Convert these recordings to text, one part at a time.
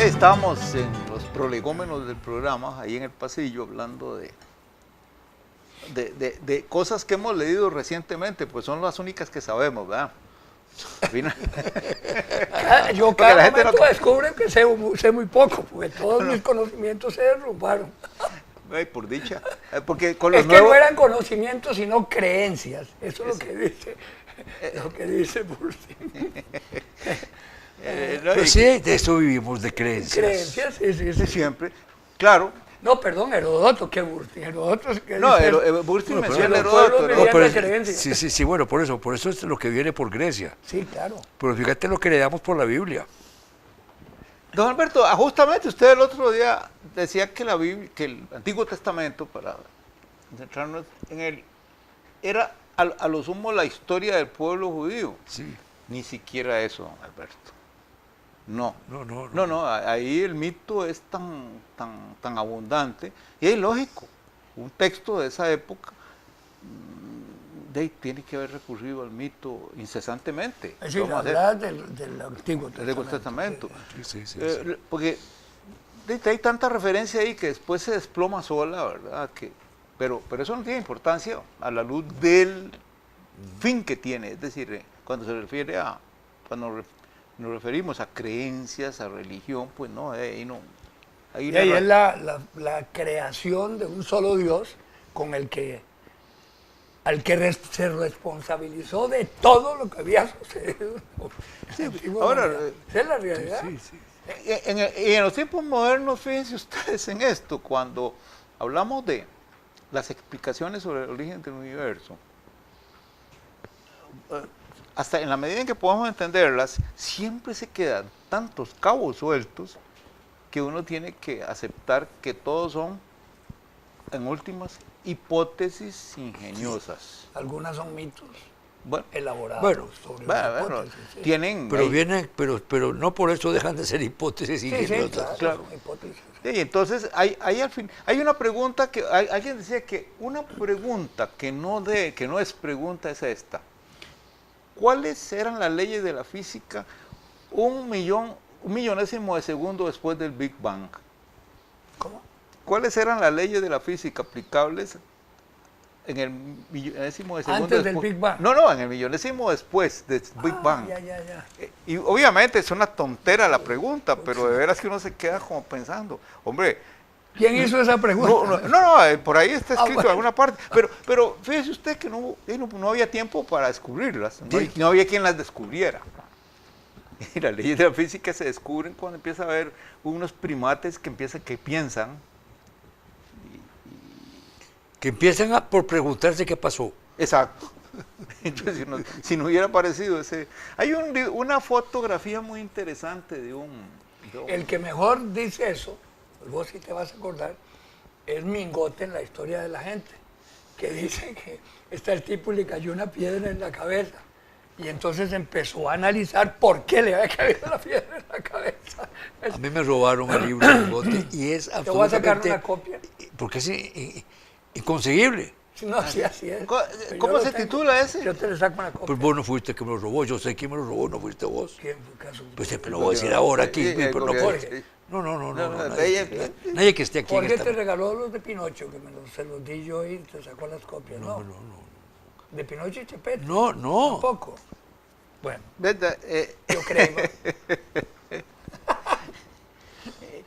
Estábamos en los prolegómenos del programa, ahí en el pasillo, hablando de cosas que hemos leído recientemente, pues son las únicas que sabemos, ¿verdad? Yo cada momento descubro que sé muy poco, porque todos mis conocimientos se derrumbaron. Ay, por dicha. Porque con los es que no eran conocimientos, sino creencias. Eso es lo que dice Burstyn. Pues sí, de eso vivimos, de creencias. Creencias, sí. Siempre, claro. No, perdón, Heródoto, ¿qué Burstyn? Heródoto es que no, dice... Burstyn no, menciona Heródoto. No, pero, sí, bueno, por eso es lo que viene por Grecia. Sí, claro. Pero fíjate lo que le damos por la Biblia. Don Alberto, justamente usted el otro día decía que la Biblia, que el Antiguo Testamento, para centrarnos en él, era a lo sumo la historia del pueblo judío. Sí. Ni siquiera eso, don Alberto. No, ahí el mito es tan abundante y es lógico. Un texto de esa época tiene que haber recurrido al mito incesantemente. Es decir, hablar del Antiguo Testamento. Sí. Porque hay tanta referencia ahí que después se desploma sola, ¿verdad? Pero eso no tiene importancia a la luz del fin que tiene. Es decir, cuando se refiere a... nos referimos a creencias, a religión, pues no, ahí no. Ahí es la creación de un solo Dios con al que se responsabilizó de todo lo que había sucedido. Sí, ahora, esa es la realidad. Sí. En los tiempos modernos, fíjense ustedes en esto, cuando hablamos de las explicaciones sobre el origen del universo, hasta en la medida en que podamos entenderlas, siempre se quedan tantos cabos sueltos que uno tiene que aceptar que todos son, en últimas, hipótesis ingeniosas. Algunas son mitos elaborados sobre hipótesis. Sí. Tienen... Pero no por eso dejan de ser hipótesis ingeniosas. Sí, claro. Sí, entonces, al fin, hay una pregunta que... Alguien decía que una pregunta que no es pregunta es esta. ¿Cuáles eran las leyes de la física un millonésimo de segundo después del Big Bang? ¿Cómo? ¿Cuáles eran las leyes de la física aplicables en el millonésimo de segundo antes del Big Bang? No, en el millonésimo después del Big Bang. Ya. Y obviamente es una tontera la pregunta, pero de veras que uno se queda como pensando, hombre... ¿Quién hizo esa pregunta? No, por ahí está escrito en alguna parte. Pero fíjese usted que no había tiempo para descubrirlas. No había quien las descubriera. Y las leyes de la física se descubren cuando empieza a haber unos primates que piensan. Que empiezan por preguntarse qué pasó. Exacto. Entonces, si no hubiera aparecido ese... Hay una fotografía muy interesante de un... El que mejor dice eso, vos sí te vas a acordar, es Mingote en La historia de la gente, que dice que está el tipo y le cayó una piedra en la cabeza, y entonces empezó a analizar por qué le había caído la piedra en la cabeza. A mí me robaron el libro de Mingote y es absolutamente... Te voy a sacar una copia. Porque es inconseguible. No, sí, así es. ¿Cómo se titula ese? Yo te le saco una copia. Pues vos no fuiste el que me lo robó, yo sé quién me lo robó, no fuiste vos. ¿Quién fue caso? Pues siempre lo voy a decir ahora aquí, pero no puedo. No, nadie que esté aquí. ¿Por qué te regaló los de Pinocho? Que se los di yo y te sacó las copias, ¿no? No. ¿De Pinocho y Chepete? No. Tampoco. Bueno, yo creo.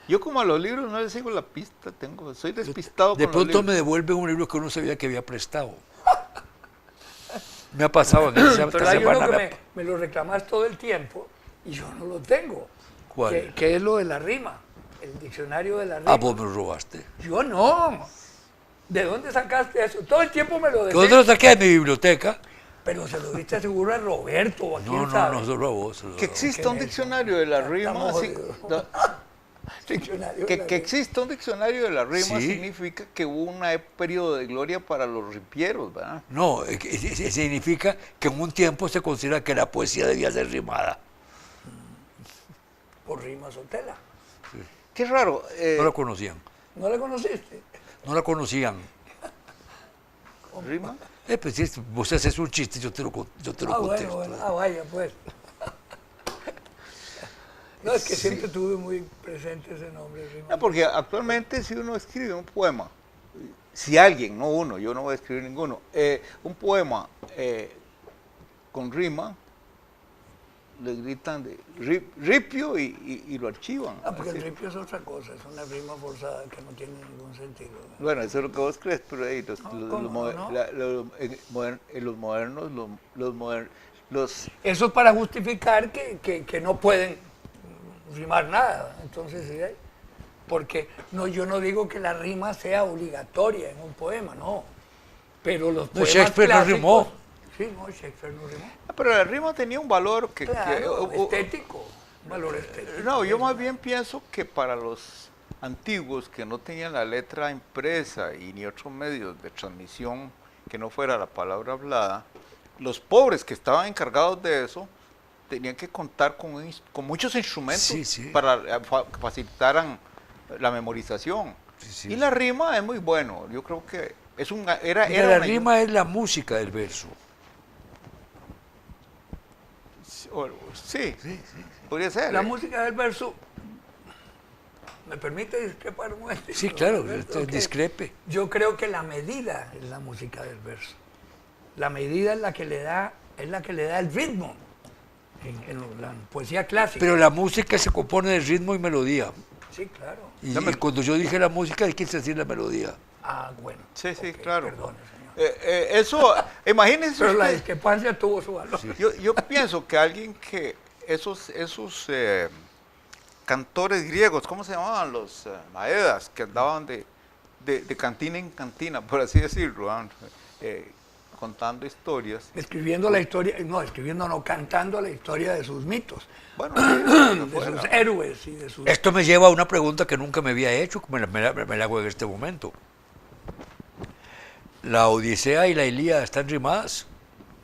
Yo como a los libros no les sigo la pista, soy despistado de con pronto los libros. Me devuelven un libro que uno sabía que había prestado. Me ha pasado en esta Pero hay semana. uno que me lo reclamas todo el tiempo y yo no lo tengo. ¿Cuál? Que es lo de la rima, el diccionario de la rima. Ah, vos me lo robaste. Yo no. ¿De dónde sacaste eso? Todo el tiempo me lo decís. ¿Dónde lo saqué? De mi biblioteca. Pero se lo diste seguro a Roberto o a quién sabe. No, solo a vos. Que exista un diccionario de la rima. Que exista un diccionario de la rima significa que hubo un periodo de gloria para los ripieros, ¿verdad? No, significa que en un tiempo se considera que la poesía debía ser rimada. Por rima Sotela. Sí. Qué raro. No la conocían. ¿No la conociste? No la conocían. ¿Rima? Pues si vos haces un chiste, yo te lo contesto. Bueno. Vaya, pues. No, es que siempre tuve muy presente ese nombre. No, porque actualmente si uno escribe un poema, si alguien, no uno, yo no voy a escribir ninguno, un poema con rima, le gritan de ripio y lo archivan. Porque el ripio es otra cosa, es una rima forzada que no tiene ningún sentido. Bueno, eso es lo que vos crees, pero ahí los modernos, Eso es para justificar que no pueden rimar nada, entonces sí, porque yo no digo que la rima sea obligatoria en un poema, no, pero los poemas Shakespeare clásicos, no rimó. Sí, no, Shakespeare no rimó. Pero la rima tenía un valor estético, un valor estético. No, yo más bien pienso que para los antiguos que no tenían la letra impresa y ni otros medios de transmisión que no fuera la palabra hablada, los pobres que estaban encargados de eso tenían que contar con muchos instrumentos para que facilitaran la memorización. Y la rima es muy bueno, yo creo que la rima es la música del verso. Sí, podría ser. La música del verso, ¿me permite discrepar un momento? Sí, claro, discrepe. Yo creo que la medida es la música del verso. La medida es la que le da el ritmo en la poesía clásica. Pero la música se compone de ritmo y melodía. Sí, claro. Y cuando yo dije la música, quise decir la melodía. Ah, bueno. Sí, claro. Perdone, señor. Eso, imagínense. Pero la discrepancia tuvo su valor. Sí. Yo pienso que alguien que esos cantores griegos, ¿cómo se llamaban? Los maedas, que andaban de cantina en cantina, por así decirlo, contando historias. Cantando la historia de sus mitos. Bueno, de sus héroes y de sus... Esto me lleva a una pregunta que nunca me había hecho, me la hago en este momento. ¿La Odisea y la Ilíada están rimadas?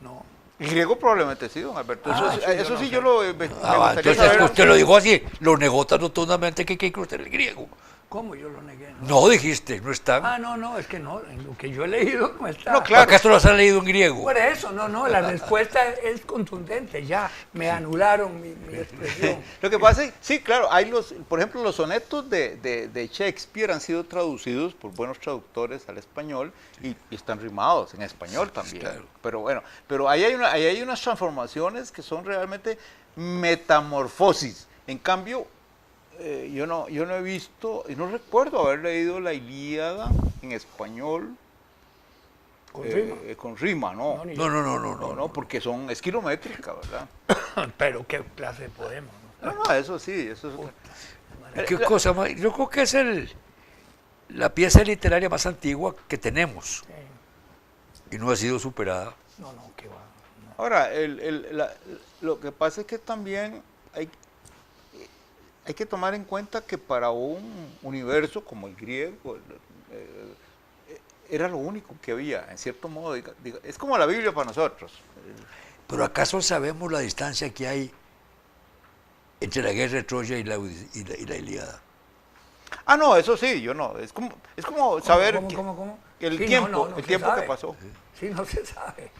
No. El griego probablemente sí, don Alberto. Eso sí, yo lo... Entonces usted lo dijo así, lo negó tan rotundamente que hay que usted el griego. ¿Cómo yo lo negué? No dijiste, no está. No, es que no, en lo que yo he leído no está. No, claro. ¿Acaso lo has leído en griego? Por eso, la respuesta es contundente, ya, me anularon mi expresión. Lo que pasa es, sí, claro, hay por ejemplo, los sonetos de Shakespeare han sido traducidos por buenos traductores al español y están rimados en español también. Claro. Pero bueno, ahí hay unas transformaciones que son realmente metamorfosis. En cambio, yo no he visto, y no recuerdo haber leído la Ilíada en español con rima, ¿no? No, porque es kilométrica, ¿verdad? Pero qué clase de poema. No, eso sí, eso es... ¿Qué cosa más? Yo creo que es la pieza literaria más antigua que tenemos y no ha sido superada. No, qué va. No. Ahora, lo que pasa es que también hay que tomar en cuenta que para un universo como el griego era lo único que había, en cierto modo. Es como la Biblia para nosotros. ¿Pero acaso sabemos la distancia que hay entre la guerra de Troya y la Ilíada? Ah, no, eso sí, yo no. Es como saber ¿Cómo? El sí, tiempo que sabe. pasó. Sí, no se sabe.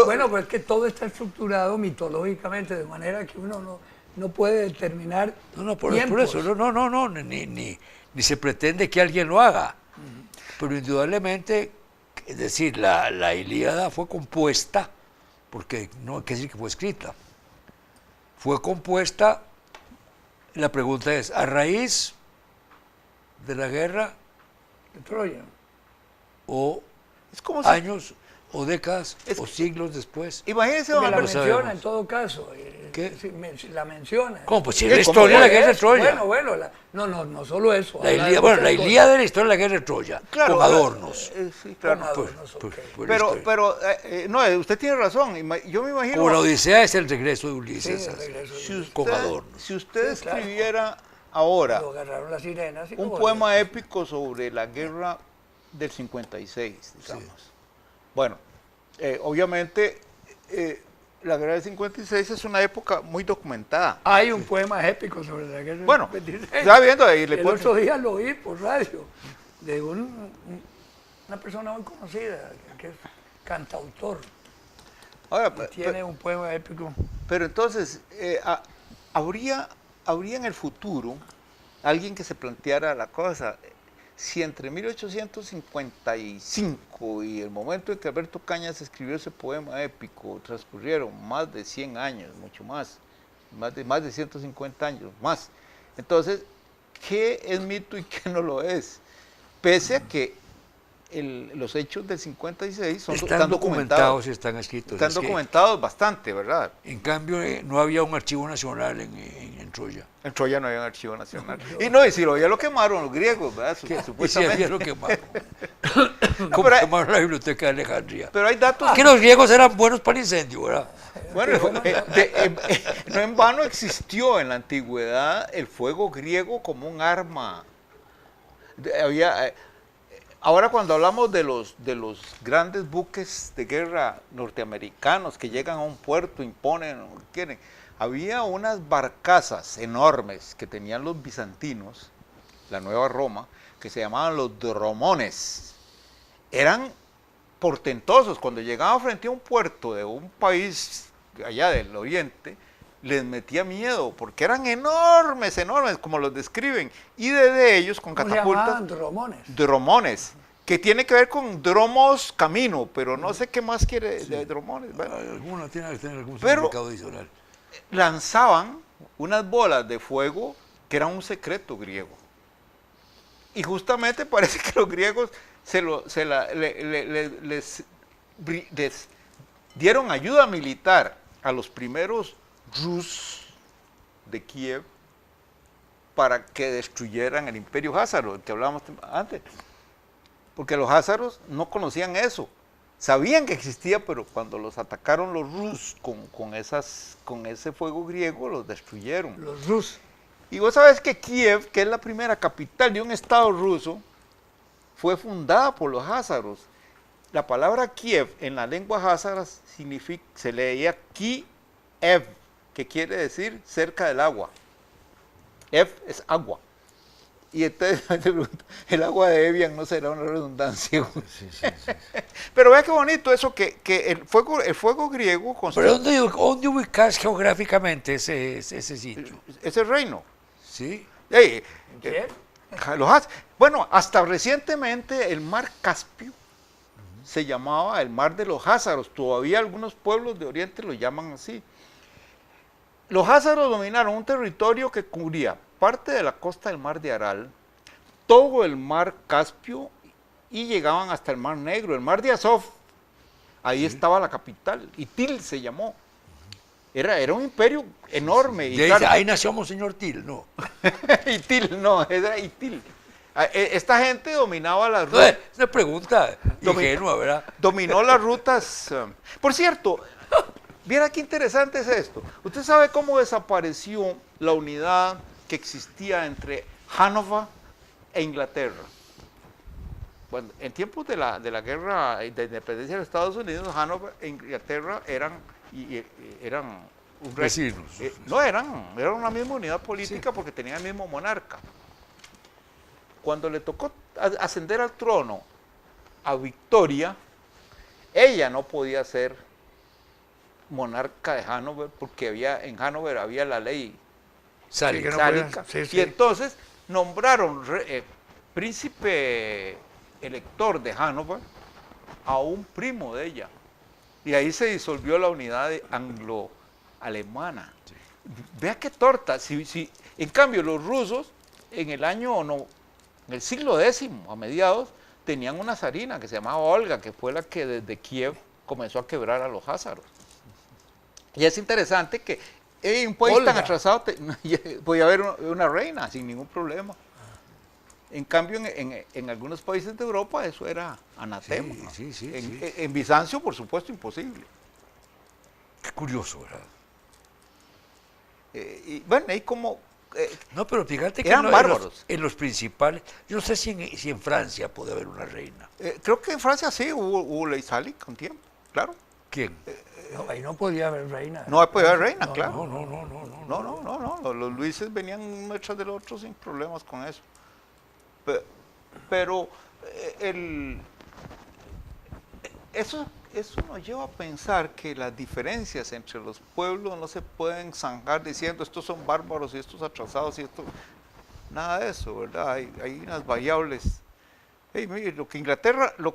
Bueno, pues es que todo está estructurado mitológicamente, de manera que uno no puede determinar por eso, ni se pretende que alguien lo haga. Pero indudablemente, es decir, la Ilíada fue compuesta, porque no hay que decir que fue escrita, fue compuesta, la pregunta es, ¿a raíz de la guerra de Troya? ¿O es como años, o décadas, o siglos después? Imagínense, la menciona en todo caso. ¿Qué? La menciona. ¿Cómo? Pues si la historia de la guerra de Troya. Bueno, no solo eso. La Ilíada de la historia de la guerra de Troya, claro, con adornos. Sí, claro. Pero usted tiene razón. Yo me imagino... Como la Odisea es el regreso de Ulises, con adornos. Si usted escribiera ahora las sirenas un poema épico sobre la guerra del 56, digamos. Sí. Bueno, obviamente... la guerra del 56 es una época muy documentada. Hay un poema épico sobre la guerra del 56. Estaba viendo ahí. El otro día lo oí por radio, de una persona muy conocida, que es cantautor. Ahora, tiene un poema épico. Pero entonces, habría habría en el futuro alguien que se planteara la cosa, si entre 1855 y el momento en que Alberto Cañas escribió ese poema épico transcurrieron más de 100 años, mucho más de 150 años más. Entonces, ¿qué es mito y qué no lo es? Pese a que los hechos del 56 están documentados y están escritos. Están documentados bastante, ¿verdad? En cambio, no había un archivo nacional en Troya. En Troya no había un archivo nacional. Y si lo había, lo quemaron los griegos, ¿verdad? Supuestamente. Sí, había lo quemaron. Como quemaron la biblioteca de Alejandría. Pero hay datos... Que los griegos eran buenos para el incendio, ¿verdad? Bueno, no en vano existió en la antigüedad el fuego griego como un arma. Ahora cuando hablamos de los grandes buques de guerra norteamericanos que llegan a un puerto, imponen lo que quieren, había unas barcazas enormes que tenían los bizantinos, la Nueva Roma, que se llamaban los dromones. Eran portentosos. Cuando llegaban frente a un puerto de un país allá del oriente, les metía miedo, porque eran enormes, como los describen, y de ellos con catapultas. Dromones, que tiene que ver con dromos, camino, pero no sé qué más quiere de dromones. Bueno, alguna tiene que tener algún significado adicional. Lanzaban unas bolas de fuego que eran un secreto griego. Y justamente parece que los griegos les dieron ayuda militar a los primeros Rus de Kiev para que destruyeran el imperio házaro, del que hablábamos antes. Porque los házaros no conocían eso. Sabían que existía, pero cuando los atacaron los Rus con ese fuego griego, los destruyeron. Los Rus. Y vos sabés que Kiev, que es la primera capital de un estado ruso, fue fundada por los házaros. La palabra Kiev en la lengua házara se leía Ki-ev, que quiere decir cerca del agua. Ev es agua. Y entonces el agua de Evian no será una redundancia. Sí. Pero vea qué bonito eso, que el fuego griego... ¿Pero dónde ubicas geográficamente ese sitio? Ese reino. ¿Sí? ¿Qué? Bueno, hasta recientemente el mar Caspio se llamaba el mar de los házaros. Todavía algunos pueblos de Oriente lo llaman así. Los házaros dominaron un territorio que cubría parte de la costa del mar de Aral, todo el mar Caspio y llegaban hasta el mar Negro, el mar de Azov. Ahí estaba la capital, Itil se llamó. Era un imperio enorme. Y ahí nació Monseñor Til, ¿no? Itil, no, era Itil. Esta gente dominaba las rutas. Es una pregunta ingenua, ¿verdad? Dominó las rutas. Por cierto, viera qué interesante es esto. Usted sabe cómo desapareció la unidad que existía entre Hannover e Inglaterra. Bueno, en tiempos de la guerra de independencia de los Estados Unidos, Hannover e Inglaterra eran vecinos. No, eran una misma unidad política, sí, porque tenían el mismo monarca. Cuando le tocó ascender al trono a Victoria, ella no podía ser monarca de Hannover porque en Hannover había la ley sálica. Y entonces nombraron príncipe elector de Hannover a un primo de ella. Y ahí se disolvió la unidad anglo-alemana. Sí. Vea qué torta. En cambio, los rusos en el siglo X, a mediados, tenían una zarina que se llamaba Olga, que fue la que desde Kiev comenzó a quebrar a los házaros. Y es interesante que en un país tan atrasado podía haber una reina sin ningún problema. En cambio, en algunos países de Europa eso era anatema. Sí. En Bizancio, por supuesto, imposible. Qué curioso, ¿verdad? Y bueno, ahí como... no, pero fíjate que eran bárbaros. En los principales... Yo no sé si en Francia puede haber una reina. Creo que en Francia sí hubo ley sálica un tiempo, claro. ¿Quién? No, ahí no podía haber reina. No podía haber reina, claro. No. Los Luises venían uno detrás del otro sin problemas con eso. Pero eso nos lleva a pensar que las diferencias entre los pueblos no se pueden zanjar diciendo estos son bárbaros y estos atrasados y esto, nada de eso, ¿verdad? Hay unas variables. Hey, mire, lo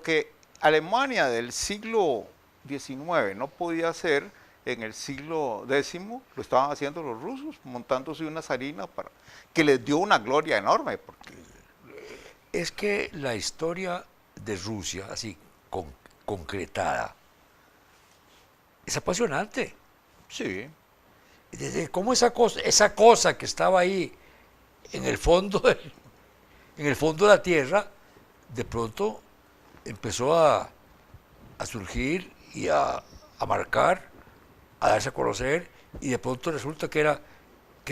que Alemania del siglo XIX no podía hacer en el siglo X, lo estaban haciendo los rusos, montándose una zarina que les dio una gloria enorme. Porque Es que la historia de Rusia, así concretada, es apasionante. sí, Desde cómo esa cosa que estaba ahí en el fondo de la tierra, de pronto empezó a surgir y a marcar, a darse a conocer, y de pronto resulta que era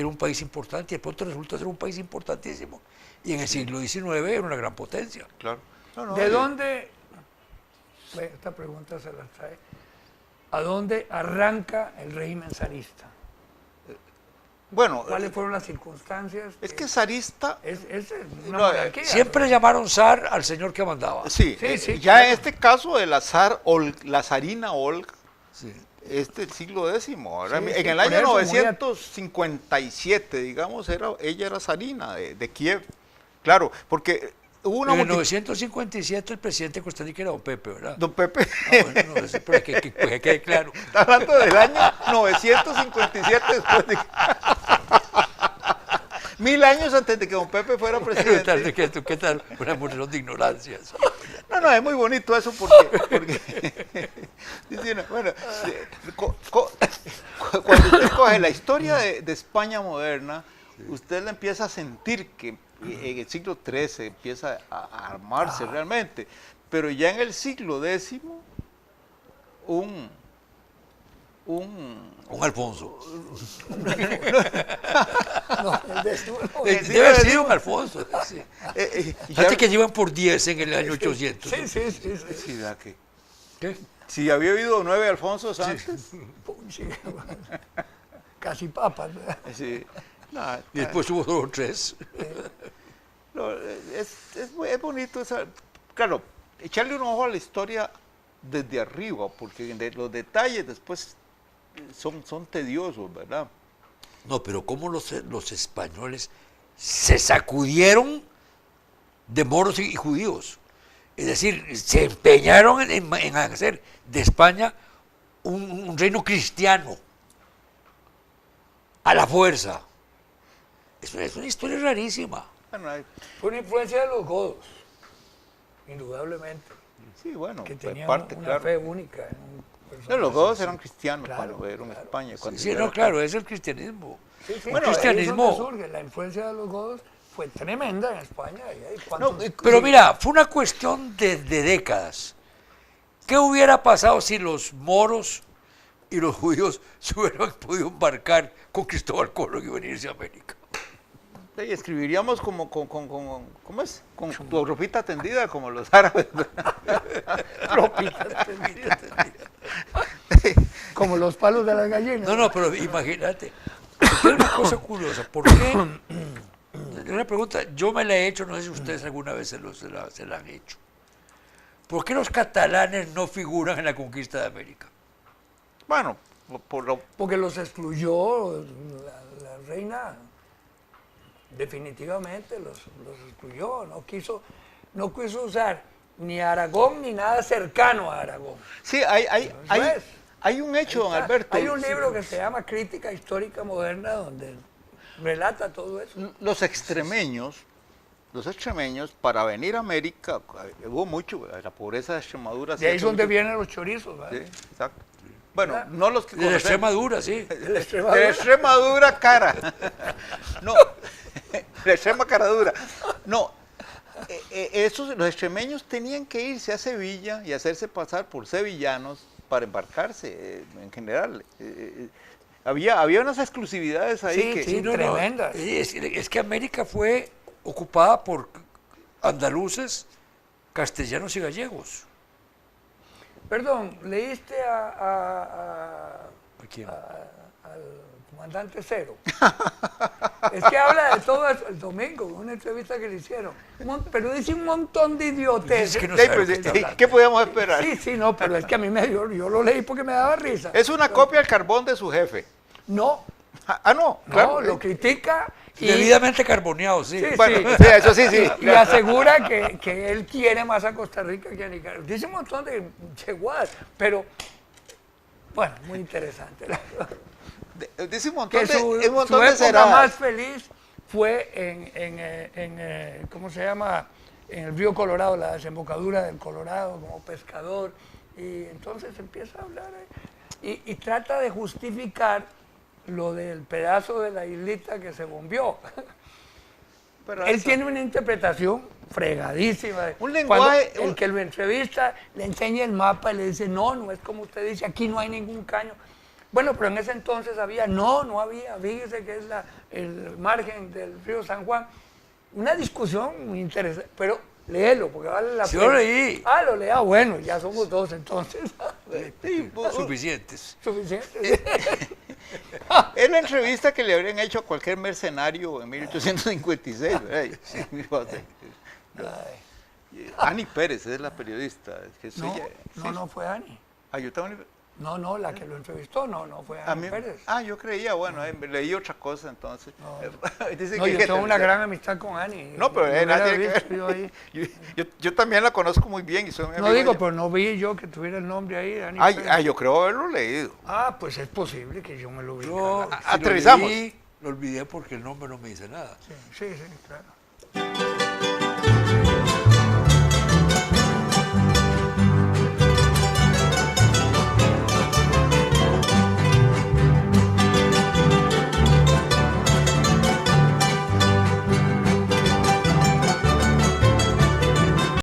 un país importante, y de pronto resulta ser un país importantísimo. Y en el siglo XIX era una gran potencia. claro. No, ¿De dónde, esta pregunta se la trae, a dónde arranca el régimen zarista? Bueno, ¿Cuáles fueron las circunstancias? es que zarista, Es una No, monarquía. Siempre llamaron zar al señor que mandaba. sí, sí, ya claro. en este caso de la zarina Olga, Sí. es del siglo X, ¿verdad? Sí, En sí, el por año eso, muy 957, digamos, ella era zarina de Kiev. Claro, porque hubo una En el multitud. 957 el presidente de Costa Rica era don Pepe, ¿verdad? Don Pepe, No, pero que quede claro. está hablando del año 957 después de 1000 años antes de que don Pepe fuera presidente. ¿Qué tal? Una mujer de ignorancia. Sí. No, es muy bonito eso porque dice uno, bueno, cuando usted coge la historia de España moderna, usted la empieza a sentir que en el siglo XIII empieza a armarse realmente, pero ya en el siglo X, un Un Alfonso. No, el décimo, no, Debe haber sido un Alfonso. Sí. ya- Fíjate que llevan por 10 en el año 800. sí. sí, ¿verdad que? ¿Qué? Si había habido 9 Alfonsos antes, Puchi, casi papas. ¿verdad? sí. No, Y después hubo 2 o 3. no, es bonito esa, claro, echarle un ojo a la historia desde arriba, porque los detalles después son tediosos, ¿verdad? No, pero cómo los españoles se sacudieron de moros y judíos. Es decir, se empeñaron en hacer de España un reino cristiano a la fuerza. Es una historia rarísima. Bueno, Fue una influencia de los godos, indudablemente, sí, bueno, que fue tenían parte, una claro. fe única. En un No, personaje los godos así. eran cristianos Claro, cuando fueron a claro. España. Cuando Sí, llegaron no, claro, es el cristianismo. Sí, sí, Bueno, ahí es donde cristianismo. surge. La influencia de los godos fue tremenda en España. Y hay No, cuantos- Pero mira, fue una cuestión de décadas. ¿Qué hubiera pasado si los moros y los judíos se hubieran podido embarcar con Cristóbal Colón y venirse a América? sí, escribiríamos ¿cómo es? Con tu ropita tendida, como los árabes. como los palos de las gallinas. No, pero imagínate. Es una cosa curiosa. ¿Por qué? Una pregunta, yo me la he hecho, no sé si ustedes alguna vez se la han hecho. ¿Por qué los catalanes no figuran en la conquista de América? Bueno, por lo, Porque los excluyó la reina, definitivamente los excluyó, no quiso usar ni Aragón ni nada cercano a Aragón. sí, es. hay un hecho, don Está- Alberto. Hay un libro que se llama Crítica Histórica Moderna donde relata todo eso. Los extremeños, para venir a América, hubo mucho, la pobreza de Extremadura. De ahí es hace donde mucho- vienen los chorizos, ¿verdad? Sí, exacto. Bueno, ¿Verdad? no los que De la conocemos. Extremadura, sí. De la Extremadura. De Extremadura cara. No, de extrema cara dura. No, los extremeños tenían que irse a Sevilla y hacerse pasar por sevillanos para embarcarse, en general. Había unas exclusividades ahí Sí, que... sí. Tremendas. Es que América fue ocupada por andaluces, castellanos y gallegos. Perdón, ¿leíste ¿A quién? al comandante Cero? Es que habla de todo eso el domingo, una entrevista que le hicieron. Pero dice un montón de idiotes. Es que no Sí, sabe pues, lo que está hablando. ¿qué podíamos esperar? Sí, no, pero es que a mí yo lo leí porque me daba risa. Es una copia del carbón de su jefe. No, No, claro. lo critica y, Debidamente carboneado, sí. Sí, Bueno, sí, eso sí, sí. y asegura que él quiere más a Costa Rica que a Nicaragua. Dice un montón de cheguadas, pero bueno, muy interesante. La verdad. Dice un montón Que de, su un montón de época ceradas. más feliz fue ¿cómo se llama? En el río Colorado, la desembocadura del Colorado como pescador. Y entonces empieza a hablar ahí, y trata de justificar lo del pedazo de la islita que se bombeó. Pero Él eso- tiene una interpretación fregadísima. Un lenguaje- Cuando el que lo entrevista le enseña el mapa y le dice, no es como usted dice, aquí no hay ningún caño. Bueno, pero en ese entonces había, no había, fíjese que es el margen del río San Juan. Una discusión muy interesante, pero léelo, porque vale la Sí, pena. lo leí. Ah, lo lea, bueno, ya somos dos entonces. Sí, Suficientes. Suficiente. es la entrevista que le habrían hecho a cualquier mercenario en 1856. ¿verdad? Sí, Ani Pérez es la periodista. Es que soy No fue Ani. yo también. No, la que lo entrevistó, no fue A Ani mí, Pérez. yo creía, bueno, leí otra cosa entonces. Dice No, que- yo tengo una gran amistad con Ani. No, pero Lo hubiera nada tiene que visto ver. yo ahí. Yo también la conozco muy bien y soy muy No amigo digo, de ella. pero no vi yo que tuviera el nombre ahí de Ani Pérez. Yo creo haberlo leído. Pues es posible que yo me lo vi. Yo, claro. si lo Aterrizamos. leí, lo olvidé porque el nombre no me dice nada. Sí, claro.